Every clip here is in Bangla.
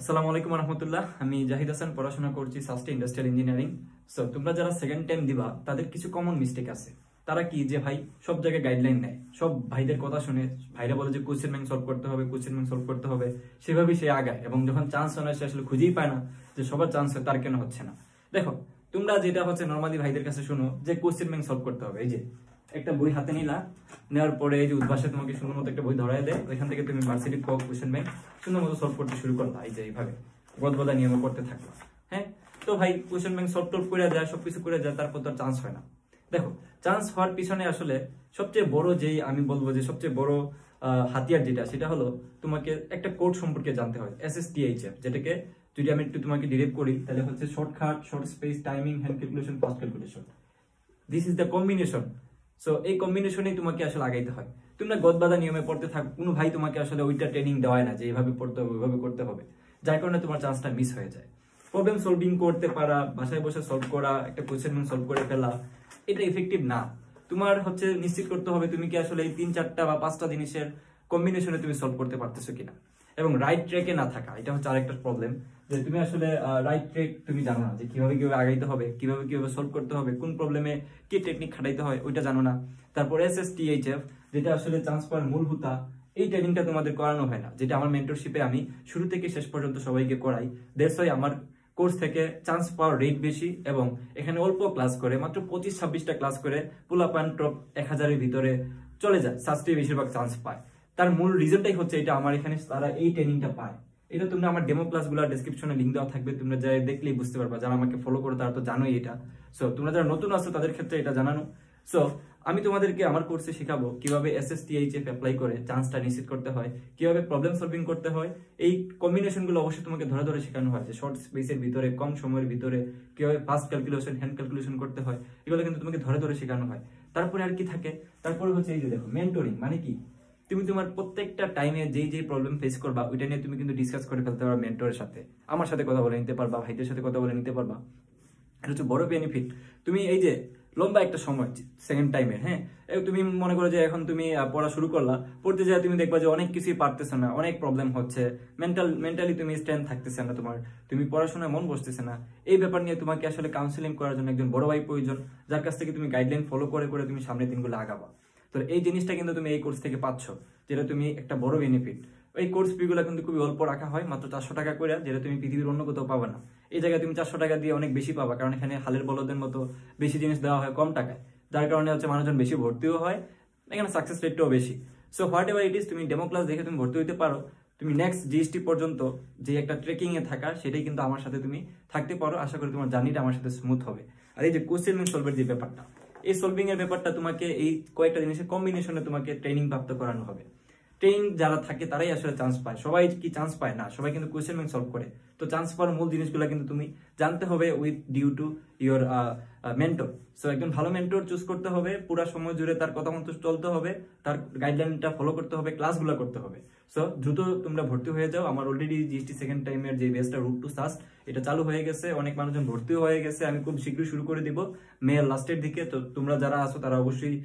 আসসালামু আলাইকুম রহমতুল্লাহ। আমি জাহিদ হাসান, পড়াশোনা করছি সাস্টে ইন্ডাস্ট্রিয়াল ইঞ্জিনিয়ারিং। সো তোমরা যারা সেকেন্ড টাইম দিবা তাদের কিছু কমন মিস্টেক আছে। তারা কি যে ভাই সব জায়গায় গাইডলাইন নেয়, সব ভাইদের কথা শুনে ভাইরা বলে যে কোশ্চেন ব্যাংক সলভ করতে হবে, কোশ্চেন ব্যাংক সলভ করতে হবে, সেভাবেই সে আগায় এবং যখন চান্স হয় সে আসলে খুঁজেই পায় না যে সবার চান্স হয় তার কেন হচ্ছে না। দেখো, তোমরা যেটা হচ্ছে নর্মালি ভাইদের কাছে শুনো যে কোশ্চেন ব্যাংক সলভ করতে হবে, এই যে একটা বই হাতে নিলা, নেওয়ার পরে এই যে উদ্ভাসে তোমাকে সুন্দর মতো একটা বই ধরায় দেয়, ওইখান থেকে তুমি ভার্সিটি কোশ্চেন ব্যাংক সুন্দর মতো সলভ করতে শুরু করলা, এই যে এইভাবে গদগদা নিয়মে করতে থাকলো। হ্যাঁ, তো ভাই কোশ্চেন ব্যাংক সলভ টলভ করে যায়, সবকিছু করে যায়, তারপর তো চান্স হয় না। দেখো, চান্স হওয়ার পিছনে আসলে সবচেয়ে বড় যেই আমি বলবো যে সবচেয়ে বড় হাতিয়ার যেটা, সেটা হলো তোমাকে একটা কোড সম্পর্কে জানতে হয়, SSTHF, যেটাকে যদি আমি একটু তোমাকে ডিরেক্ট করি তাহলে হচ্ছে shortcut, short space, timing, hand calculation, fast calculation. This is the combination. So এই কম্বিনেশনেই তোমাকে আসলে আগাইতে হয়। তোমরা গদবাদা নিয়মে পড়তে থাক, কোনো ভাই তোমাকে আসলে ওইটা ট্রেনিং দেওয়ায় না যে এইভাবে পড়তে হবে, ওইভাবে করতে হবে, যার কারণে তোমার চান্সটা মিস হয়ে যায়। প্রবলেম সলভিং করতে পারা, বাসায় বসে সলভ করা, একটা কোশ্চেন সলভ করে ফেলা, এটা ইফেক্টিভ না। তোমার হচ্ছে নিশ্চিত করতে হবে তুমি কি আসলে এই 3-4টা বা 5টা জিনিসের কম্বিনেশনে তুমি সলভ করতে পারতেছো কিনা, এবং রাইট ট্র্যাকে না থাকা, এটা হচ্ছে আরেকটা প্রবলেম। যে তুমি আসলে রাইট ট্র্যাক তুমি জানো না, যে কিভাবে কিভাবে আগাইতে হবে, কিভাবে কিভাবে সলভ করতে হবে, কোন প্রবলেমে কি টেকনিক খাটাইতে হয় ওইটা জানো না। তারপর SSTHF, যেটা আসলে চান্স পাওয়ার মূল হুতা, এই ট্রেনিংটা তোমাদের করানো হয় না, যেটা আমার মেন্টরশিপে আমি শুরু থেকে শেষ পর্যন্ত সবাইকে করাই। দ্যাটস ওয়াই আমার কোর্স থেকে চান্স পাওয়ার রেট বেশি, এবং এখানে অল্প ক্লাস করে, মাত্র 25-26টা ক্লাস করে পোলাপান টপ 1000-এর ভিতরে চলে যায়, সাস্টে বেশিরভাগ চান্স পায়। তার মূল রিজনটাই হচ্ছে এটা, আমার এখানে তারা এই ট্রেনিংটা পায়। এটা তোমরা আমার ডেমো ক্লাসগুলো ডেসক্রিপশনে লিংক দেওয়া থাকবে, তোমরা যারা দেখলেই বুঝতে পারবা। যারা আমাকে ফলো করো তারা তো জানোই এটা। সো তোমরা যারা নতুন আসছো তাদের ক্ষেত্রে এটা জানানো। সো আমি তোমাদেরকে আমার কোর্সে শেখাবো কিভাবে SSTHF অ্যাপ্লাই করে চান্সটা নিশ্চিত করতে হয়, কিভাবে প্রবলেম সলভিং করতে হয়। এই কম্বিনেশনগুলো অবশ্যই তোমাকে ধরে ধরে শেখানো হয়, যে শর্ট স্পেসের ভিতরে, কম সময়ের ভিতরে কিভাবে ফাস্ট ক্যালকুলেশন, হ্যান্ড ক্যালকুলেশন করতে হয়, এগুলো কিন্তু তোমাকে ধরে ধরে শেখানো হয়। তারপরে আর কি থাকে, তারপরে হচ্ছে এই যে দেখো মেন্টরিং, মানে কি, তুমি তোমার প্রত্যেকটা টাইমে যেই যেই প্রবলেম ফেস করবা ওইটা নিয়ে তুমি কিন্তু ডিসকাস করে ফেলতে পারবা মেন্টরের সাথে, আমার সাথে কথা বলে নিতে পারবা, ভাইদের সাথে কথা বলে নিতে পারবা। এটা হচ্ছে বড় বেনিফিট। তুমি এই যে লম্বা একটা সময় সেকেন্ড টাইমের, হ্যাঁ, তুমি মনে করো যে এখন তুমি পড়া শুরু করলা, পড়তে যায় তুমি দেখবা যে অনেক কিছুই পারতেছে না, অনেক প্রবলেম হচ্ছে, মেন্টালি তুমি স্ট্রেংথ থাকতেছে না তোমার, তুমি পড়াশোনায় মন বসতেছে না। এই ব্যাপার নিয়ে তোমাকে আসলে কাউন্সিলিং করার জন্য একজন বড় ভাই প্রয়োজন, যার কাছ থেকে তুমি গাইডলাইন ফলো করে করে তুমি সামনের দিনগুলো আগাবা। তো এই জিনিসটা কিন্তু তুমি এই কোর্স থেকে পাচ্ছ, যেটা তুমি একটা বড় বেনিফিট। এই কোর্স ফিগুলো কিন্তু খুবই অল্প রাখা হয়, মাত্র 400 টাকা করে, যেটা তুমি পৃথিবীর অন্য কোথাও পাবে না। এই জায়গায় তুমি 400 টাকা দিয়ে অনেক বেশি পাবা, কারণ এখানে হালের বলদের মতো বেশি জিনিস দেওয়া হয় কম টাকায়, যার কারণে হচ্ছে মানুষজন বেশি ভর্তিও হয়, এখানে সাকসেস রেটটাও বেশি। So what ever it is, তুমি ডেমো ক্লাস দেখে তুমি ভর্তি হতে পারো। তুমি নেক্সট GST পর্যন্ত যে একটা ট্রেকিং এ থাকা, সেটাই কিন্তু আমার সাথে তুমি থাকতে পারো। আশা করি তোমার জার্নিটা আমার সাথে স্মুথ হবে। আর এই যে কোশ্চেন সলভের যে ব্যাপারটা, এই সলভিং এর ব্যাপারটা তোমাকে এই কয়েকটা জিনিসের কম্বিনেশনে তোমাকে ট্রেনিং প্রাপ্ত করানো হবে। ট্রেনিং যারা থাকে তারাই আসলে চান্স পায়, সবাই কি চান্স পায় না, সবাই কিন্তু কোয়েশ্চেন ব্যাংক সলভ করে। তো চান্স পাওয়ার মূল জিনিসগুলো কিন্তু তুমি জানতে হবে with due to your mentor. So একজন ভালো মেন্টর চুজ করতে হবে, পুরো সময় জুড়ে তার কথা মতো চলতে হবে, তার গাইডলাইনটা ফলো করতে হবে, ক্লাসগুলো করতে হবে। সো দ্রুত তোমরা ভর্তি হয়ে যাও। আমার অলরেডি GST সেকেন্ড টাইমের যে বেসটা রুট টু সাস্ট, এটা চালু হয়ে গেছে, অনেক মানুষজন ভর্তিও হয়ে গেছে। আমি খুব শীঘ্রই শুরু করে দিব মেয়ের লাস্টের দিকে। তো তোমরা যারা আছো তারা অবশ্যই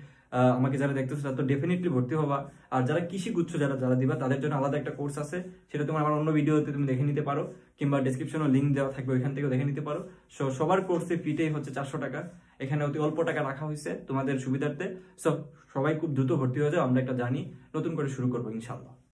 আমাকে যারা দেখতেছো তারা তো ডেফিনেটলি ভর্তি হবা। আর যারা কৃষি গুচ্ছ যারা যারা দিবা তাদের জন্য আলাদা একটা কোর্স আছে, সেটা তোমার আমার অন্য ভিডিওতে তুমি দেখে নিতে পারো, কিংবা ডেসক্রিপশনে লিংক দেওয়া থাকবে, ওইখান থেকেও দেখে নিতে পারো। সবার কোর্সে ফিটাই হচ্ছে 400 টাকা, এখানে অতি অল্প টাকা রাখা হয়েছে তোমাদের সুবিধার্থে। সো সবাই খুব দ্রুত ভর্তি হয়ে যাও, আমরা একটা জার্নি নতুন করে শুরু করবো ইনশাল্লাহ।